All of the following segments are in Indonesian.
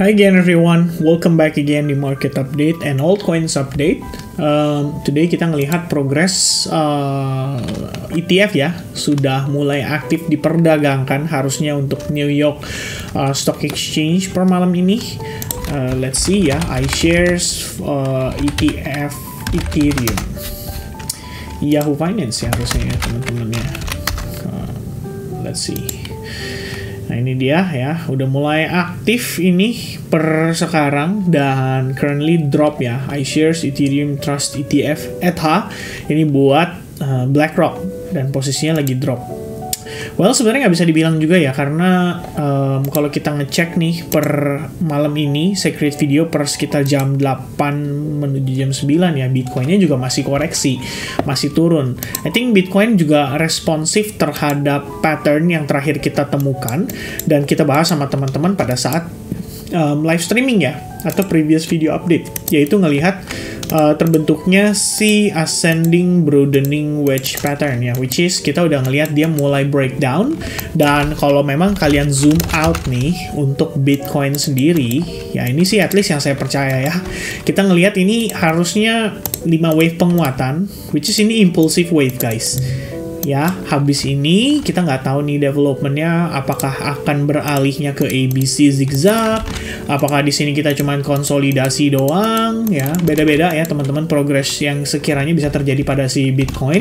Hi again everyone, welcome back again di market update and altcoins update. Today kita ngelihat progres ETF ya, sudah mulai aktif diperdagangkan harusnya untuk New York Stock Exchange per malam ini. Let's see ya, iShares ETF Ethereum, Yahoo Finance ya harusnya ya teman-teman ya. Let's see. Nah ini dia ya, udah mulai aktif ini per sekarang dan currently drop ya, iShares Ethereum Trust ETF ETH ini buat BlackRock dan posisinya lagi drop. Well sebenarnya nggak bisa dibilang juga ya, karena kalau kita ngecek nih per malam ini, saya create video per sekitar jam 8 menuju jam 9 ya, Bitcoinnya juga masih koreksi, masih turun. I think Bitcoin juga responsif terhadap pattern yang terakhir kita temukan dan kita bahas sama teman-teman pada saat live streaming ya, atau previous video update, yaitu ngelihat terbentuknya si ascending broadening wedge pattern ya, which is kita udah ngelihat dia mulai breakdown. Dan kalau memang kalian zoom out nih untuk Bitcoin sendiri ya, ini sih at least yang saya percaya ya, kita ngelihat ini harusnya 5 wave penguatan, which is ini impulsive wave guys ya. Habis ini kita nggak tahu nih developmentnya, apakah akan beralihnya ke ABC zigzag, apakah di sini kita cuman konsolidasi doang ya, beda-beda ya teman-teman progres yang sekiranya bisa terjadi pada si Bitcoin.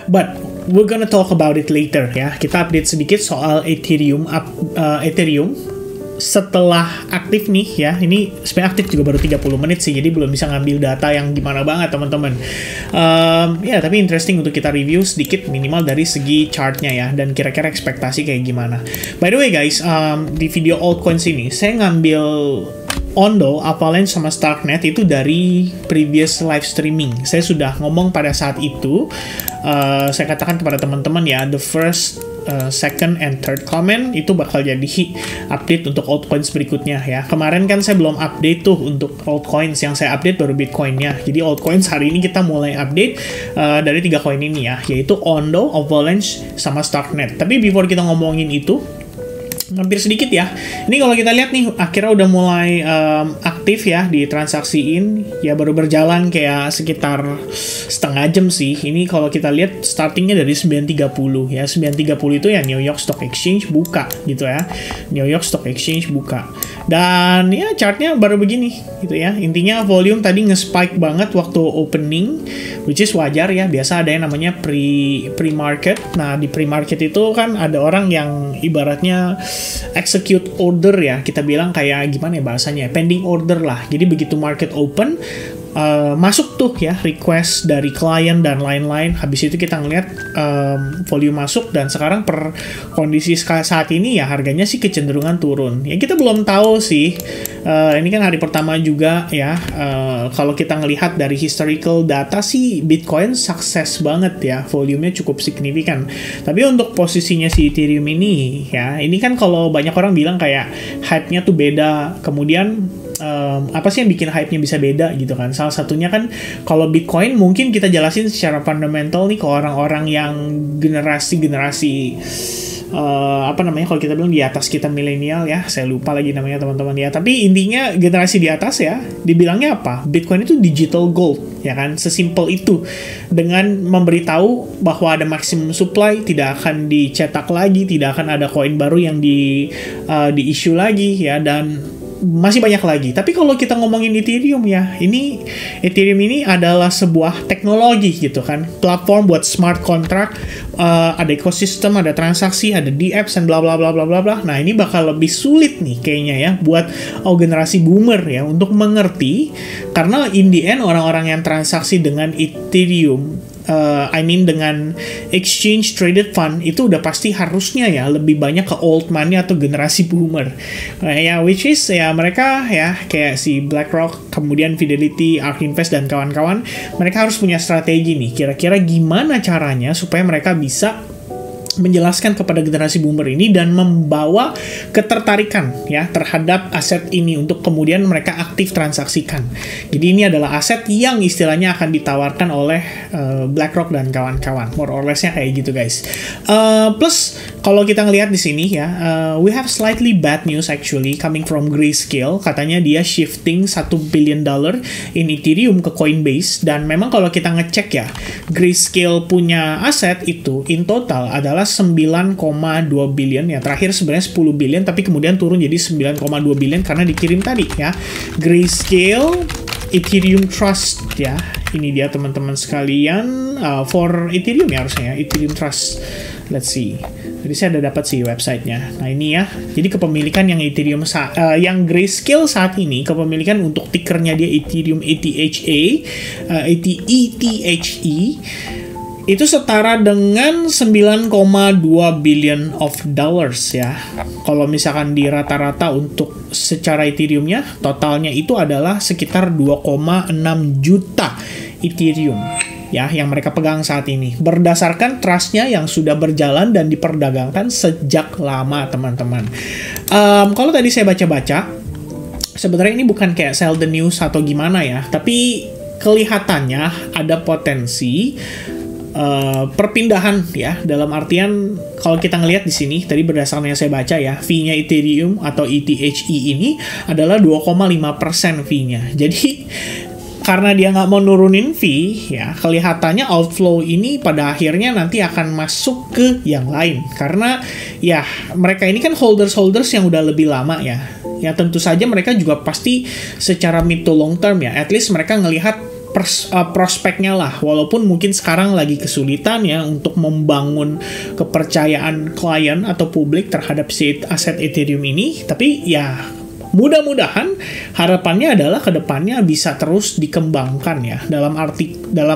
But we're gonna talk about it later ya. Kita update sedikit soal Ethereum. Ethereum setelah aktif nih ya, ini sebenarnya aktif juga baru 30 menit sih, jadi belum bisa ngambil data yang gimana banget teman-teman. Ya tapi interesting untuk kita review sedikit minimal dari segi chartnya ya, dan kira-kira ekspektasi kayak gimana. By the way guys, di video altcoins ini saya ngambil Ondo, Avalanche, sama Starknet itu dari previous live streaming. Saya sudah ngomong pada saat itu, saya katakan kepada teman-teman ya, the first, second, and third comment itu bakal jadi update untuk altcoins berikutnya ya. Kemarin kan saya belum update tuh untuk altcoins, yang saya update baru Bitcoinnya. Jadi altcoins hari ini kita mulai update dari 3 koin ini ya, yaitu Ondo, Avalanche, sama Starknet. Tapi before kita ngomongin itu, hampir sedikit ya. Ini kalau kita lihat nih, akhirnya udah mulai aktif ya, ditransaksiin ya, baru berjalan kayak sekitar setengah jam sih. Ini kalau kita lihat startingnya dari 9.30 ya, 9.30 itu ya New York Stock Exchange buka gitu ya, New York Stock Exchange buka. Dan ya chartnya baru begini gitu ya. Intinya volume tadi nge-spike banget waktu opening, which is wajar ya, biasa ada yang namanya pre-market. Nah di pre-market itu kan ada orang yang ibaratnya execute order ya, kita bilang kayak gimana ya bahasanya, pending order lah. Jadi begitu market open, masuk tuh ya request dari klien dan lain-lain. Habis itu kita ngeliat volume masuk, dan sekarang per kondisi saat ini ya harganya sih kecenderungan turun. Ya kita belum tahu sih, ini kan hari pertama juga ya. Kalau kita ngelihat dari historical data sih Bitcoin sukses banget ya, volumenya cukup signifikan. Tapi untuk posisinya si Ethereum ini ya, ini kan kalau banyak orang bilang kayak hype-nya tuh beda. Kemudian apa sih yang bikin hype-nya bisa beda gitu kan? Salah satunya kan kalau Bitcoin mungkin kita jelasin secara fundamental nih ke orang-orang yang generasi apa namanya, kalau kita bilang di atas kita milenial ya, saya lupa lagi namanya teman-teman ya, tapi intinya generasi di atas ya, dibilangnya apa? Bitcoin itu digital gold ya kan, sesimpel itu. Dengan memberitahu bahwa ada maximum supply, tidak akan dicetak lagi, tidak akan ada koin baru yang di issue lagi ya, dan masih banyak lagi. Tapi kalau kita ngomongin Ethereum ya, ini Ethereum ini adalah sebuah teknologi gitu kan, platform buat smart contract, ada ekosistem, ada transaksi, ada dApps, dan bla bla bla bla bla bla. Nah ini bakal lebih sulit nih kayaknya ya buat generasi boomer ya untuk mengerti, karena in the end orang-orang yang transaksi dengan Ethereum, dengan exchange traded fund itu udah pasti harusnya ya lebih banyak ke old money atau generasi boomer. Ya which is ya mereka ya kayak si BlackRock, kemudian Fidelity, ARK Invest, dan kawan-kawan, mereka harus punya strategi nih, kira-kira gimana caranya supaya mereka bisa menjelaskan kepada generasi boomer ini dan membawa ketertarikan ya terhadap aset ini untuk kemudian mereka aktif transaksikan. Jadi ini adalah aset yang istilahnya akan ditawarkan oleh BlackRock dan kawan-kawan. More or less-nya kayak gitu guys. Plus kalau kita ngelihat di sini ya, we have slightly bad news actually coming from Grayscale. Katanya dia shifting $1 billion in Ethereum ke Coinbase, dan memang kalau kita ngecek ya, Grayscale punya aset itu in total adalah 9,2 billion ya. Terakhir sebenarnya 10 billion tapi kemudian turun jadi 9,2 billion karena dikirim tadi ya. Grayscale Ethereum Trust ya. Ini dia teman-teman sekalian, for Ethereum ya harusnya ya, Ethereum Trust. Let's see. Jadi saya ada dapat sih websitenya. Nah ini ya. Jadi kepemilikan yang Ethereum yang Grayscale saat ini, kepemilikan untuk tickernya dia Ethereum ETHE itu setara dengan 9,2 billion of dollars ya. Kalau misalkan di rata-rata untuk secara Ethereumnya, totalnya itu adalah sekitar 2,6 juta Ethereum ya yang mereka pegang saat ini berdasarkan trustnya yang sudah berjalan dan diperdagangkan sejak lama teman-teman. Kalau tadi saya baca-baca, sebenarnya ini bukan kayak sell the news atau gimana ya, tapi kelihatannya ada potensi perpindahan ya, dalam artian kalau kita ngelihat di sini tadi berdasarkan yang saya baca ya, fee-nya Ethereum atau ETHE ini adalah 2,5% fee-nya. Jadi karena dia nggak mau nurunin fee ya, kelihatannya outflow ini pada akhirnya nanti akan masuk ke yang lain, karena ya mereka ini kan holders yang udah lebih lama ya. Ya tentu saja mereka juga pasti secara mid to long term ya, at least mereka ngelihat prospeknya lah, walaupun mungkin sekarang lagi kesulitan ya untuk membangun kepercayaan klien atau publik terhadap si aset Ethereum ini, tapi ya mudah-mudahan harapannya adalah kedepannya bisa terus dikembangkan ya, dalam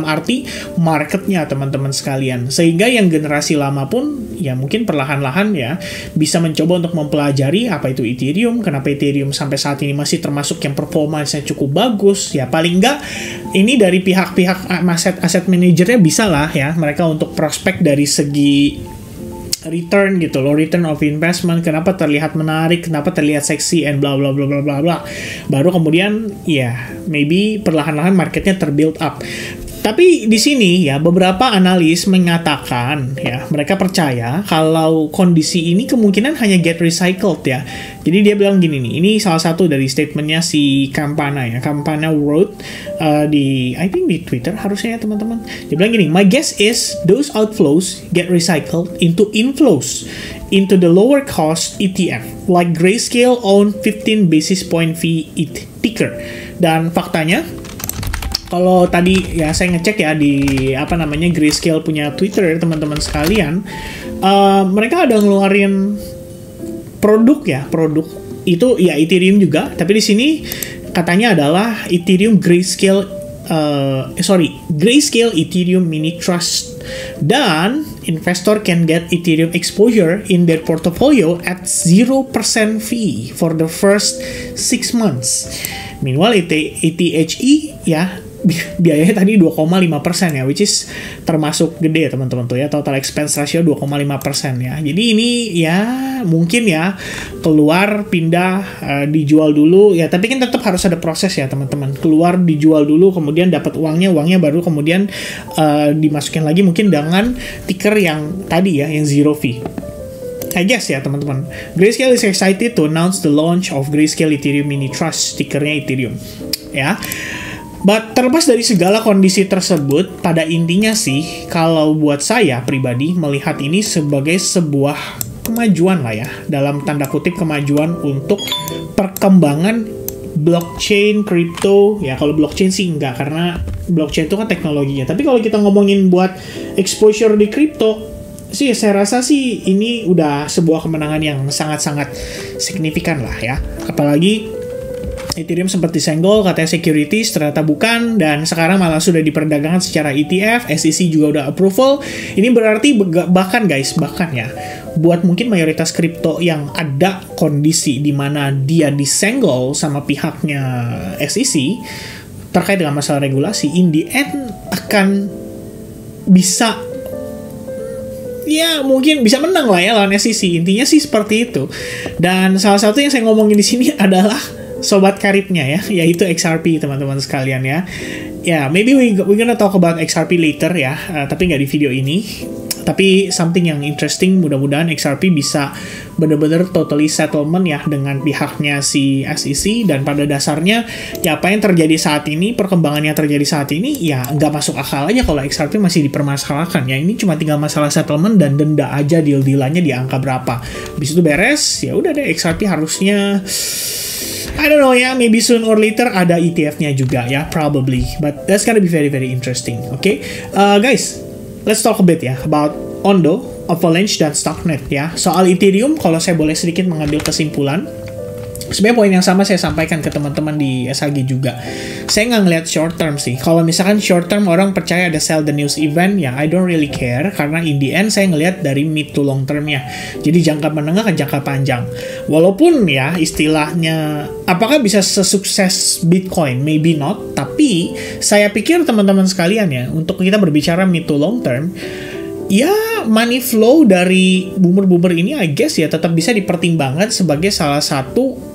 arti marketnya teman-teman sekalian, sehingga yang generasi lama pun ya mungkin perlahan-lahan ya bisa mencoba untuk mempelajari apa itu Ethereum, kenapa Ethereum sampai saat ini masih termasuk yang performanya cukup bagus ya. Paling enggak ini dari pihak-pihak aset manajernya bisa lah ya mereka untuk prospek dari segi return gitu loh, return of investment, kenapa terlihat menarik, kenapa terlihat seksi, and bla bla bla bla bla bla. Baru kemudian ya maybe perlahan-lahan marketnya terbuild up. Tapi di sini ya beberapa analis mengatakan ya mereka percaya kalau kondisi ini kemungkinan hanya get recycled ya. Jadi dia bilang gini nih, ini salah satu dari statementnya si Campana ya, Campana wrote I think di Twitter harusnya ya teman-teman. Dia bilang gini, my guess is those outflows get recycled into inflows into the lower cost ETF like Grayscale own 15 basis point fee ticker. Dan faktanya kalau tadi ya saya ngecek ya di Grayscale punya Twitter teman-teman sekalian, mereka ada ngeluarin produk itu ya Ethereum juga, tapi di sini katanya adalah Ethereum Grayscale Ethereum Mini Trust, dan investor can get Ethereum exposure in their portfolio at 0% fee for the first 6 months. Meanwhile ETHE ya biayanya tadi 2,5% ya, which is termasuk gede teman-teman tuh ya, total expense ratio 2,5% ya. Jadi ini ya mungkin ya keluar pindah dijual dulu ya, tapi kan tetap harus ada proses ya teman-teman. Keluar dijual dulu, kemudian dapat uangnya baru kemudian dimasukin lagi mungkin dengan ticker yang tadi ya, yang zero fee. I guess ya teman-teman. Grayscale is excited to announce the launch of Grayscale Ethereum Mini Trust, tickernya Ethereum ya. But terlepas dari segala kondisi tersebut, pada intinya sih, kalau buat saya pribadi melihat ini sebagai sebuah kemajuan lah ya, dalam tanda kutip kemajuan untuk perkembangan blockchain, crypto. Ya kalau blockchain sih enggak, karena blockchain itu kan teknologinya. Tapi kalau kita ngomongin buat exposure di crypto, sih saya rasa sih ini udah sebuah kemenangan yang sangat-sangat signifikan lah ya. Apalagi Ethereum sempat disenggol, katanya securities, ternyata bukan, dan sekarang malah sudah diperdagangkan secara ETF, SEC juga udah approval. Ini berarti bahkan ya, buat mungkin mayoritas kripto yang ada kondisi di mana dia disenggol sama pihaknya SEC terkait dengan masalah regulasi, in the end akan bisa ya mungkin bisa menang lah ya lawan SEC. Intinya sih seperti itu. Dan salah satu yang saya ngomongin di sini adalah sobat karibnya ya, yaitu XRP teman-teman sekalian ya. Ya, maybe we gonna talk about XRP later ya, tapi nggak di video ini. Tapi something yang interesting, mudah-mudahan XRP bisa benar-benar totally settlement ya dengan pihaknya si SEC, dan pada dasarnya ya apa yang terjadi saat ini, perkembangan yang terjadi saat ini ya nggak masuk akal aja kalau XRP masih dipermasalahkan ya. Ini cuma tinggal masalah settlement dan denda aja, deal-dealannya di angka berapa. Habis itu beres, ya udah deh, XRP harusnya I don't know ya, maybe soon or later ada ETF-nya juga ya, probably. But that's gonna be very very interesting. Okay, guys, let's talk a bit ya about Ondo, Avalanche, dan Stocknet ya. Soal Ethereum, kalau saya boleh sedikit mengambil kesimpulan, sebenarnya poin yang sama saya sampaikan ke teman-teman di SHG juga. Saya nggak ngeliat short term sih. Kalau misalkan short term orang percaya ada sell the news event, ya I don't really care. Karena in the end saya ngeliat dari mid to long termnya. Jadi jangka menengah ke jangka panjang. Walaupun ya istilahnya, apakah bisa sesukses Bitcoin? Maybe not. Tapi saya pikir teman-teman sekalian ya, untuk kita berbicara mid to long term, ya money flow dari boomer-boomer ini I guess ya tetap bisa dipertimbangkan sebagai salah satu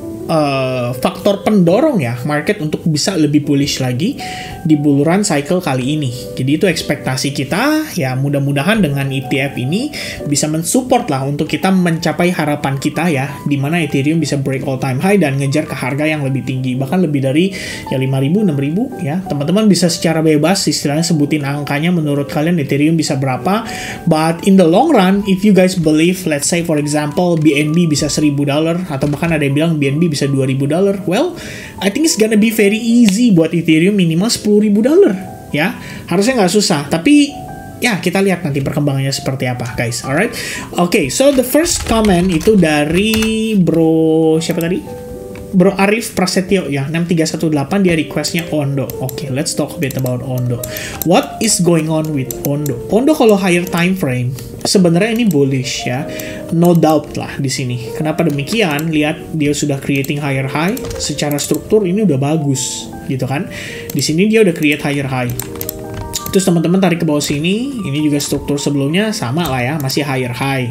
faktor pendorong ya market untuk bisa lebih bullish lagi di bull run cycle kali ini. Jadi itu ekspektasi kita ya, mudah-mudahan dengan ETF ini bisa mensupport lah untuk kita mencapai harapan kita ya, dimana Ethereum bisa break all time high dan ngejar ke harga yang lebih tinggi, bahkan lebih dari ya 5.000, 6.000 ya. Teman-teman bisa secara bebas istilahnya sebutin angkanya menurut kalian Ethereum bisa berapa. But in the long run, if you guys believe, let's say for example BNB bisa $1.000 atau bahkan ada yang bilang BNB bisa $2.000, well, I think it's gonna be very easy buat Ethereum minimal $10.000 ya. Harusnya nggak susah, tapi ya kita lihat nanti perkembangannya seperti apa guys. Alright, okay, so the first comment itu dari bro siapa tadi? Bro Arif Prasetyo ya, 6318, dia requestnya Ondo. Okay, let's talk a bit about Ondo. What is going on with Ondo? Ondo kalau higher time frame sebenarnya ini bullish ya, no doubt lah di sini. Kenapa demikian? Lihat dia sudah creating higher high, secara struktur ini udah bagus gitu kan. Di sini dia udah create higher high. Terus teman-teman tarik ke bawah sini, ini juga struktur sebelumnya sama lah ya, masih higher high.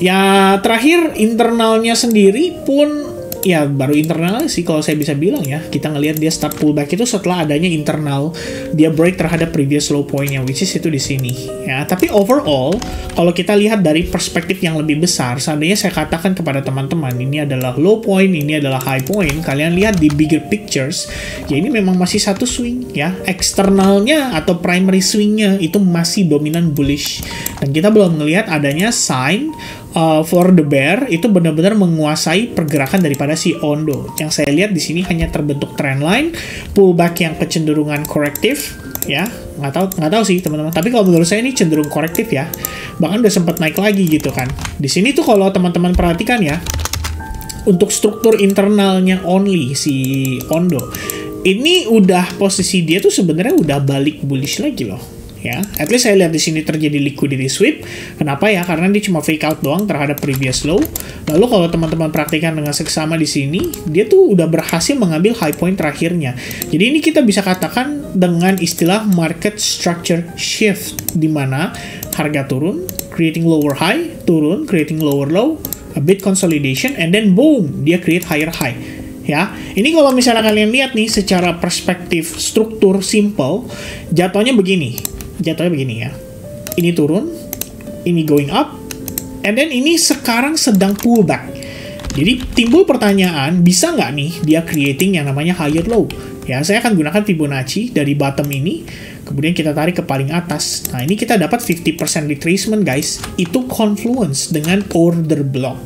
Ya terakhir internalnya sendiri pun ya baru internal sih kalau saya bisa bilang ya. Kita ngelihat dia start pullback itu setelah adanya internal dia break terhadap previous low point-nya, which is itu di sini ya. Tapi overall kalau kita lihat dari perspektif yang lebih besar, seandainya saya katakan kepada teman-teman ini adalah low point, ini adalah high point, kalian lihat di bigger pictures ya, ini memang masih satu swing ya. Eksternalnya atau primary swing-nya itu masih dominan bullish, dan kita belum melihat adanya sign for the bear itu benar-benar menguasai pergerakan daripada si Ondo. Yang saya lihat di sini hanya terbentuk trendline, pullback yang kecenderungan korektif ya. Nggak tahu sih teman-teman. Tapi kalau menurut saya ini cenderung korektif ya. Bahkan udah sempat naik lagi gitu kan. Di sini tuh kalau teman-teman perhatikan ya, untuk struktur internalnya only si Ondo, ini udah posisi dia tuh sebenarnya udah balik bullish lagi loh. Ya, at least saya lihat di sini terjadi liquidity sweep. Kenapa ya? Karena dia cuma fake out doang terhadap previous low. Lalu kalau teman-teman praktikkan dengan seksama di sini, dia tuh udah berhasil mengambil high point terakhirnya. Jadi ini kita bisa katakan dengan istilah market structure shift, di mana harga turun, creating lower high, turun, creating lower low, a bit consolidation, and then boom, dia create higher high. Ya, ini kalau misalnya kalian lihat nih secara perspektif struktur simple, jatuhnya begini ya. Ini turun, ini going up, and then ini sekarang sedang pullback. Jadi timbul pertanyaan, bisa nggak nih dia creating yang namanya higher low? Ya, saya akan gunakan Fibonacci dari bottom ini, kemudian kita tarik ke paling atas. Nah, ini kita dapat 50% retracement guys. Itu confluence dengan order block.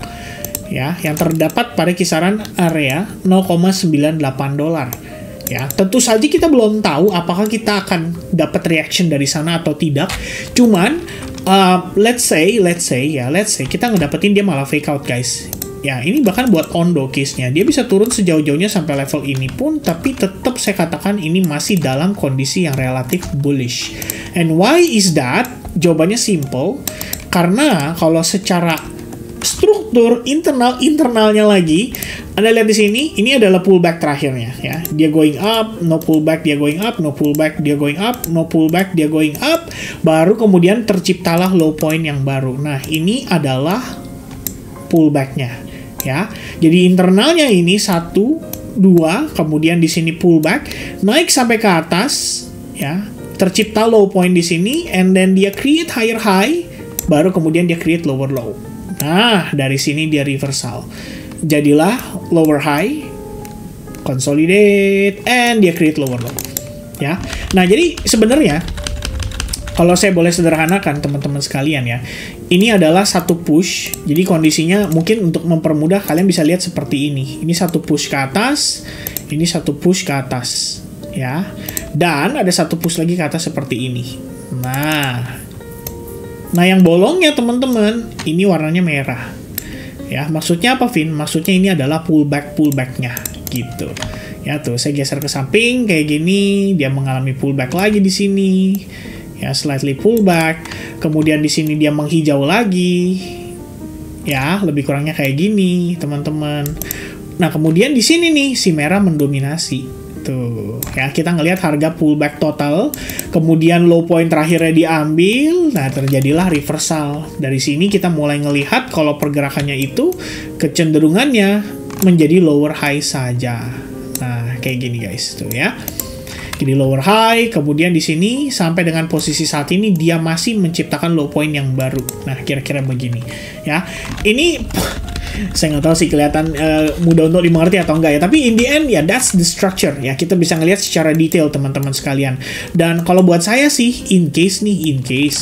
Ya, yang terdapat pada kisaran area $0.98. Ya, tentu saja kita belum tahu apakah kita akan dapat reaction dari sana atau tidak. Cuman let's say kita ngedapetin dia malah fake out guys. Ya, ini bahkan buat Ondo case-nya, dia bisa turun sejauh-jauhnya sampai level ini pun, tapi tetap saya katakan ini masih dalam kondisi yang relatif bullish. And why is that? Jawabannya simple. Karena kalau secara struktur internalnya lagi, Anda lihat di sini, ini adalah pullback terakhirnya ya. Dia going up, no pullback, dia going up, no pullback, dia going up, no pullback, dia going up, baru kemudian terciptalah low point yang baru. Nah, ini adalah pullbacknya ya. Jadi internalnya ini 1, 2, kemudian di sini pullback, naik sampai ke atas ya. Tercipta low point di sini, and then dia create higher high, baru kemudian dia create lower low. Nah, dari sini dia reversal. Jadilah lower high, consolidate, and dia create lower low. Ya. Nah, jadi sebenarnya kalau saya boleh sederhanakan teman-teman sekalian ya, ini adalah satu push. Jadi kondisinya mungkin untuk mempermudah kalian bisa lihat seperti ini. Ini satu push ke atas, ini satu push ke atas, ya. Dan ada satu push lagi ke atas seperti ini. Nah yang bolongnya teman-teman, ini warnanya merah. Ya, maksudnya apa, Vin? Maksudnya ini adalah pullback-nya gitu. Ya tuh, saya geser ke samping kayak gini, dia mengalami pullback lagi di sini. Ya, slightly pullback. Kemudian di sini dia menghijau lagi. Ya, lebih kurangnya kayak gini, teman-teman. Nah, kemudian di sini nih si merah mendominasi. Tuh, ya kita ngelihat harga pullback total. Kemudian low point terakhirnya diambil. Nah, terjadilah reversal. Dari sini kita mulai ngelihat kalau pergerakannya itu kecenderungannya menjadi lower high saja. Nah, kayak gini guys, tuh ya. Jadi lower high, kemudian di sini sampai dengan posisi saat ini dia masih menciptakan low point yang baru. Nah, kira-kira begini, ya. Ini saya nggak tahu sih kelihatan mudah untuk dimengerti atau enggak ya. Tapi in the end ya that's the structure ya. Kita bisa ngelihat secara detail teman-teman sekalian. Dan kalau buat saya sih in case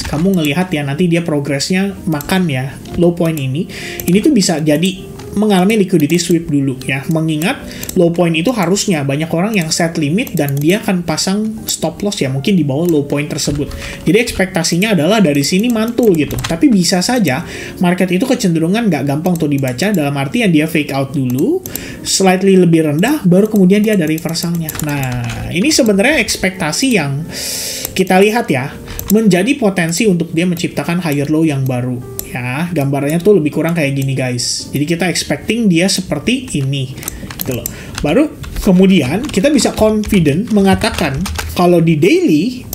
kamu ngelihat ya nanti dia progresnya makan ya low point ini tuh bisa jadi mengalami liquidity sweep dulu ya. Mengingat low point itu harusnya banyak orang yang set limit dan dia akan pasang stop loss ya mungkin di bawah low point tersebut. Jadi ekspektasinya adalah dari sini mantul gitu. Tapi bisa saja market itu kecenderungan nggak gampang tuh dibaca, dalam artian dia fake out dulu, slightly lebih rendah, baru kemudian dia ada reversalnya. Nah, ini sebenarnya ekspektasi yang kita lihat ya menjadi potensi untuk dia menciptakan higher low yang baru. Ya, gambarnya tuh lebih kurang kayak gini guys. Jadi kita expecting dia seperti ini gitu loh. Baru kemudian kita bisa confident mengatakan kalau di daily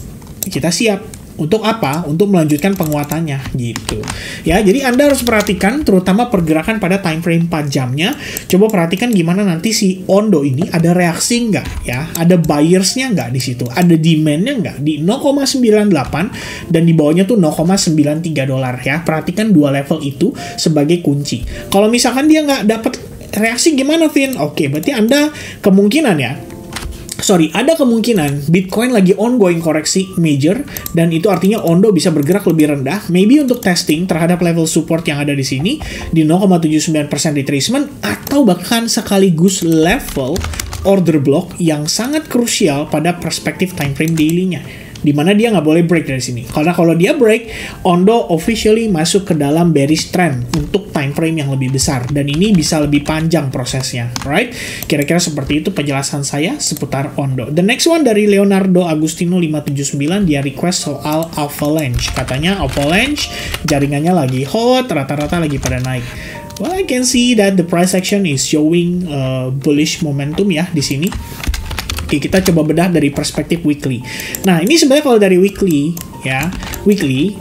kita siap. Untuk apa? Untuk melanjutkan penguatannya gitu. Ya, jadi Anda harus perhatikan terutama pergerakan pada time frame 4 jamnya. Coba perhatikan gimana nanti si Ondo ini ada reaksi nggak ya? Ada buyersnya nggak di situ? Ada demandnya nggak di 0,98 dan di bawahnya tuh 0,93 dolar ya. Perhatikan dua level itu sebagai kunci. Kalau misalkan dia nggak dapat reaksi gimana, Vin? Oke, berarti Anda ada kemungkinan Bitcoin lagi ongoing koreksi major dan itu artinya Ondo bisa bergerak lebih rendah, maybe untuk testing terhadap level support yang ada di sini di 0,79% retracement atau bahkan sekaligus level order block yang sangat krusial pada perspektif time frame daily-nya. Di mana dia nggak boleh break dari sini. Karena kalau dia break, Ondo officially masuk ke dalam bearish trend untuk time frame yang lebih besar. Dan ini bisa lebih panjang prosesnya. Right? Kira-kira seperti itu penjelasan saya seputar Ondo. The next one dari Leonardo Agustino 579, dia request soal Avalanche. Katanya Avalanche jaringannya lagi hot, rata-rata lagi pada naik. Well, I can see that the price action is showing bullish momentum ya di sini. Oke, kita coba bedah dari perspektif weekly. Nah, ini sebenarnya kalau dari weekly,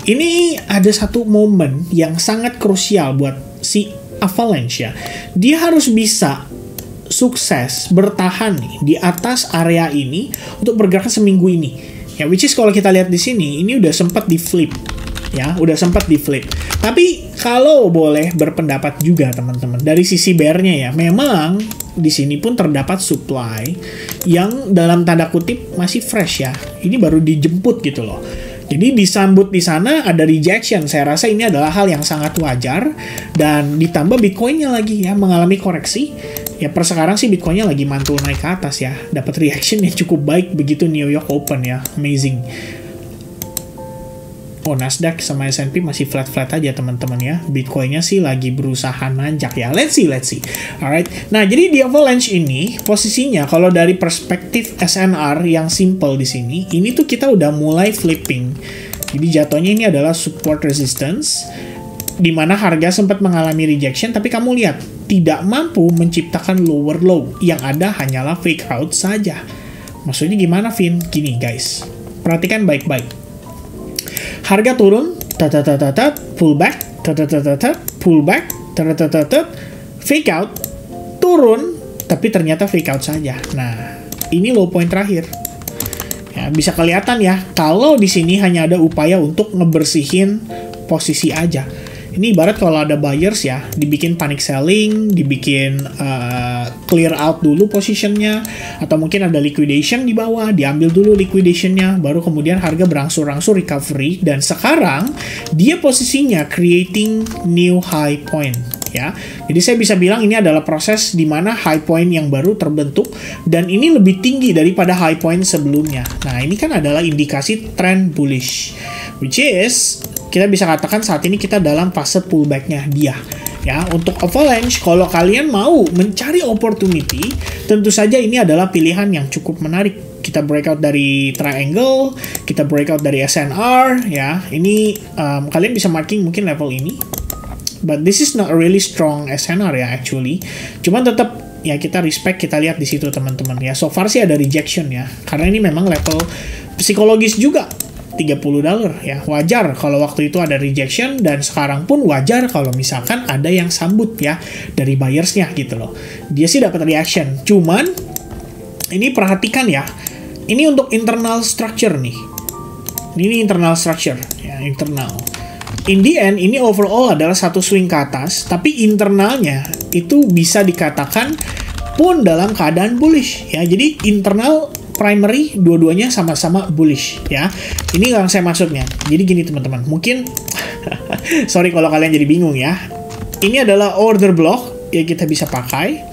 ini ada satu momen yang sangat krusial buat si Avalanche ya. Dia harus bisa sukses bertahan nih di atas area ini untuk bergerak seminggu ini. Ya, which is kalau kita lihat di sini, ini udah sempat di flip. Ya, udah sempat di flip. Tapi kalau boleh berpendapat juga teman-teman, dari sisi bear-nya ya, memang di sini pun terdapat supply yang dalam tanda kutip masih fresh ya. Ini baru dijemput gitu loh. Jadi disambut di sana ada rejection. Saya rasa ini adalah hal yang sangat wajar dan ditambah Bitcoin-nya lagi ya mengalami koreksi. Ya per sekarang sih Bitcoin-nya lagi mantul naik ke atas ya. Dapat reaction yang cukup baik begitu New York Open ya. Amazing. Oh, Nasdaq sama S&P masih flat-flat aja teman-teman ya. Bitcoin-nya sih lagi berusaha nanjak ya. Let's see. Alright. Nah, jadi di Avalanche ini posisinya kalau dari perspektif SNR yang simple di sini, ini tuh kita udah mulai flipping. Jadi jatuhnya ini adalah support resistance di mana harga sempat mengalami rejection, tapi kamu lihat tidak mampu menciptakan lower low. Yang ada hanyalah fake out saja. Maksudnya gimana, Vin? Gini guys. Perhatikan baik-baik. Harga turun, pullback, pullback, fake out, turun, tapi ternyata fake out saja. Nah, ini low point terakhir. Ya, bisa kelihatan ya, kalau di sini hanya ada upaya untuk ngebersihin posisi aja. Ini ibarat kalau ada buyers ya, dibikin panic selling, dibikin clear out dulu positionnya, atau mungkin ada liquidation di bawah, diambil dulu liquidationnya, baru kemudian harga berangsur-angsur recovery, dan sekarang dia posisinya creating new high point. Ya, jadi saya bisa bilang ini adalah proses di mana high point yang baru terbentuk dan ini lebih tinggi daripada high point sebelumnya. Nah, ini kan adalah indikasi trend bullish, which is kita bisa katakan saat ini kita dalam fase pullback-nya dia. Ya, untuk avalanche, kalau kalian mau mencari opportunity, tentu saja ini adalah pilihan yang cukup menarik. Kita breakout dari triangle, kita breakout dari SNR, ya. Ini kalian bisa marking mungkin level ini. But this is not a really strong SNR ya actually. Cuman tetap ya kita respect, kita lihat di situ teman-teman ya. So far sih ada rejection ya. Karena ini memang level psikologis juga. $30 ya. Wajar kalau waktu itu ada rejection dan sekarang pun wajar kalau misalkan ada yang sambut ya dari buyersnya gitu loh. Dia sih dapat reaction. Cuman ini perhatikan ya. Ini untuk internal structure nih. Ini internal structure ya, internal. In the end, ini overall adalah satu swing ke atas, tapi internalnya itu bisa dikatakan pun dalam keadaan bullish ya. Jadi internal primary dua-duanya sama-sama bullish ya. Ini yang saya maksudnya. Jadi gini teman-teman, mungkin sorry kalau kalian jadi bingung ya. Ini adalah order block yang kita bisa pakai.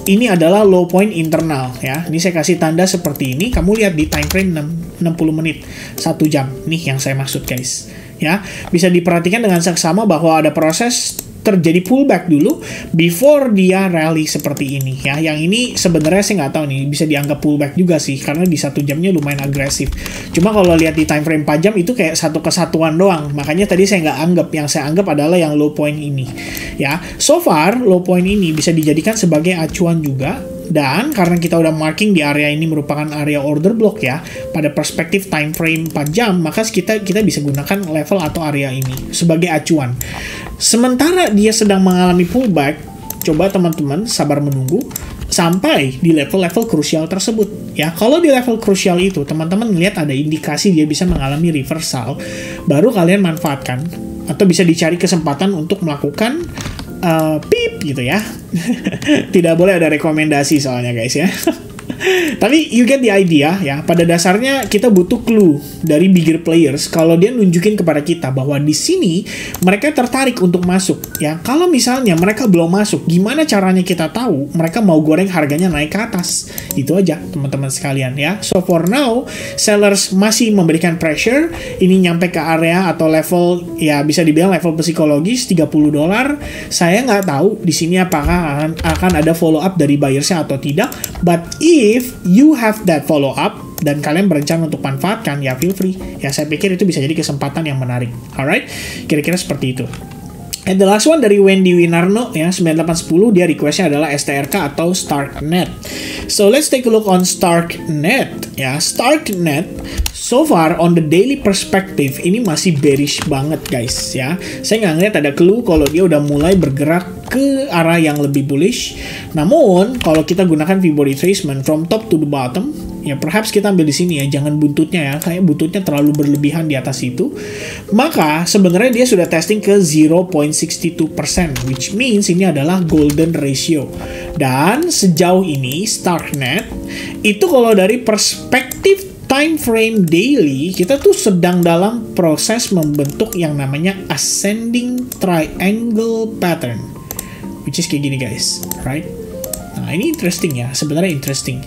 Ini adalah low point internal ya. Ini saya kasih tanda seperti ini. Kamu lihat di time frame 60 menit, 1 jam. Nih yang saya maksud guys. Ya, bisa diperhatikan dengan seksama bahwa ada proses terjadi pullback dulu before dia rally seperti ini ya. Yang ini sebenarnya saya nggak tahu nih, bisa dianggap pullback juga sih karena di 1 jamnya lumayan agresif. Cuma kalau lihat di time frame 4 jam itu kayak satu kesatuan doang. Makanya tadi saya nggak anggap, yang saya anggap adalah yang low point ini ya. So far low point ini bisa dijadikan sebagai acuan juga. Dan karena kita udah marking di area ini merupakan area order block ya, pada perspektif time frame 4 jam, maka kita bisa gunakan level atau area ini sebagai acuan. Sementara dia sedang mengalami pullback, coba teman-teman sabar menunggu sampai di level-level krusial tersebut. Ya, kalau di level krusial itu teman-teman melihat ada indikasi dia bisa mengalami reversal, baru kalian manfaatkan atau bisa dicari kesempatan untuk melakukan pip gitu ya. Tidak boleh ada rekomendasi soalnya guys ya. Tapi you get the idea ya. Pada dasarnya kita butuh clue dari bigger players kalau dia nunjukin kepada kita bahwa di sini mereka tertarik untuk masuk ya. Kalau misalnya mereka belum masuk, gimana caranya kita tahu mereka mau goreng harganya naik ke atas? Itu aja teman-teman sekalian ya. So for now, sellers masih memberikan pressure. Ini nyampe ke area atau level ya bisa dibilang level psikologis $30. Saya nggak tahu di sini apakah akan ada follow up dari buyersnya atau tidak. But if you have that follow up dan kalian berencana untuk manfaatkan, ya feel free. Ya saya pikir itu bisa jadi kesempatan yang menarik. Alright, kira-kira seperti itu. And the last one dari Wendy Winarno ya, 9810, dia requestnya adalah STRK atau StarkNet. So let's take a look on StarkNet ya. StarkNet so far on the daily perspective ini masih bearish banget guys ya. Saya nggak ngeliat ada clue kalau dia udah mulai bergerak ke arah yang lebih bullish. Namun kalau kita gunakan Fibonacci retracement from top to the bottom, ya perhaps kita ambil di sini ya, jangan buntutnya ya, kayak buntutnya terlalu berlebihan di atas itu. Maka sebenarnya dia sudah testing ke 0.62%, which means ini adalah golden ratio. Dan sejauh ini StarkNet itu kalau dari perspektif time frame daily, kita tuh sedang dalam proses membentuk yang namanya ascending triangle pattern, which is kayak gini guys, right? Nah ini interesting ya, sebenarnya interesting.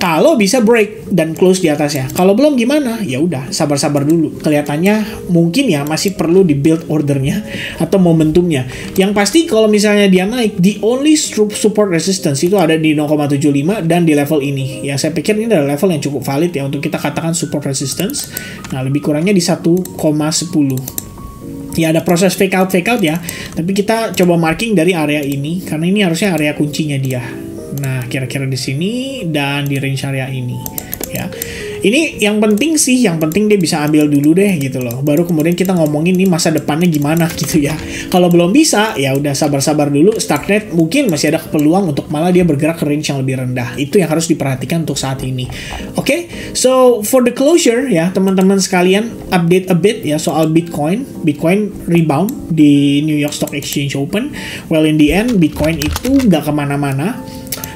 Kalau bisa break dan close di atasnya. Kalau belum gimana? Ya udah, sabar-sabar dulu. Kelihatannya mungkin ya masih perlu di build ordernya atau momentumnya. Yang pasti kalau misalnya dia naik, the only support resistance itu ada di 0,75 dan di level ini. Yang saya pikir ini adalah level yang cukup valid ya untuk kita katakan support resistance. Nah, lebih kurangnya di 1,10. Ya ada proses fake out ya. Tapi kita coba marking dari area ini karena ini harusnya area kuncinya dia. Nah, kira-kira di sini dan di range area ini, ya. Ini yang penting dia bisa ambil dulu deh gitu loh. Baru kemudian kita ngomongin nih masa depannya gimana gitu ya. Kalau belum bisa, ya udah sabar-sabar dulu. Starknet mungkin masih ada peluang untuk malah dia bergerak ke range yang lebih rendah. Itu yang harus diperhatikan untuk saat ini. Oke, so for the closure ya teman-teman sekalian, update a bit ya soal Bitcoin. Bitcoin rebound di New York Stock Exchange Open. Well, in the end Bitcoin itu nggak kemana-mana.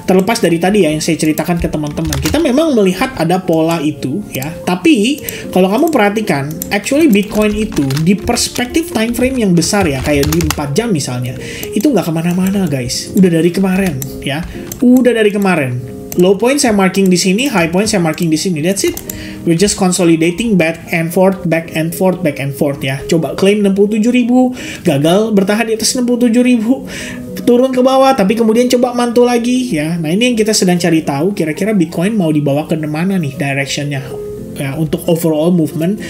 Terlepas dari tadi ya yang saya ceritakan ke teman-teman, kita memang melihat ada pola itu ya. Tapi kalau kamu perhatikan, actually Bitcoin itu di perspektif time frame yang besar ya, kayak di 4 jam misalnya, itu nggak kemana-mana guys. Udah dari kemarin ya, udah dari kemarin. Low point saya marking di sini, high point saya marking di sini. That's it. We're just consolidating back and forth, back and forth, back and forth ya. Coba claim 67.000, gagal bertahan di atas 67.000, turun ke bawah, tapi kemudian coba mantul lagi ya. Nah ini yang kita sedang cari tahu, kira-kira Bitcoin mau dibawa ke mana nih directionnya ya, untuk overall movement.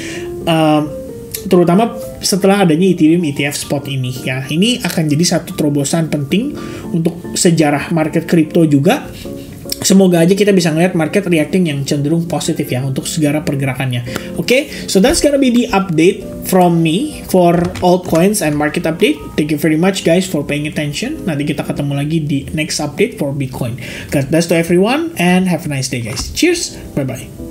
Terutama setelah adanya Ethereum ETF spot ini ya. Ini akan jadi satu terobosan penting untuk sejarah market kripto juga. Semoga aja kita bisa ngeliat market reacting yang cenderung positif ya untuk segala pergerakannya. Oke, so that's gonna be the update from me for altcoins and market update. Thank you very much guys for paying attention. Nanti kita ketemu lagi di next update for Bitcoin. God bless to everyone and have a nice day guys. Cheers, bye bye.